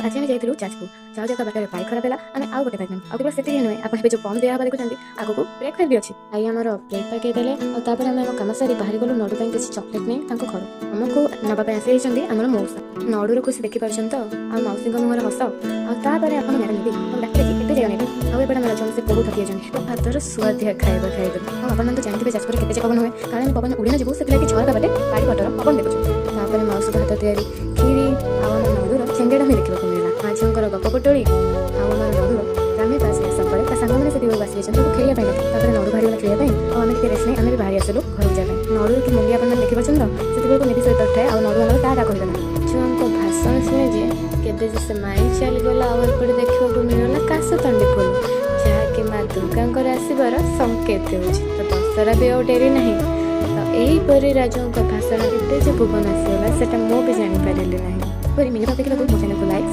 आज आम जाइलु जाजपुर जाऊ जाऊ बाटर बाइक खराब है आम आउ गोटे बाइक आउ केवल से नुहे आप जो बम दिया देखुं आगक ब्रेक फेल भी अच्छी आई आम ब्रेक पकईदेले और आम कम सारी बाहर गलु नड़ू किसी चॉकलेट नहीं घर आमको नापी आसी आम मौसा नड़ूर खुशी देखिपुर तो आ मौसी मुहर हस आपर आप मेरा नेबी डाक्टर केते जगह नेबी आउ एपटे मेरा से बहुत थकी जाए हाथर सुआदिया खाଇବା खाइदेव आपन तो जानते जाजपुर केते पवन हुए कारण पवन उड़ी ना जीव से झरका बाटे बाड़ी पटर पवन देखुँ मौसी हाथ तैयारी खीरी आम नड़ूर चेंगेड़ा भी देखा मिलला माझींकर गप पटोली आम नड़ूर ग्रामे पास आसा पर सांगे से आसी खेलिया नड़ू बाहरी खेलिया आम रेस्ट नहीं आम भी बाहरी आसलु घर जाए नड़ू की मुंडिया अपन देखिए से निधि सहित ठाए और नड़ू आम ता कहदेला छुआ भाषण शुणे जे केबे से माई चलीगला आउपटे देखा मिलला काश तंडी फुल जहाँकि माँ दुर्गा आसबार संकेत हो दशहरा भी और डेरी नहीं तो यहीपरी राजों भाषण एवं भुवन आसीगला से मुझे जापर ना मिनी भाव देखा मो चैनल को लाइक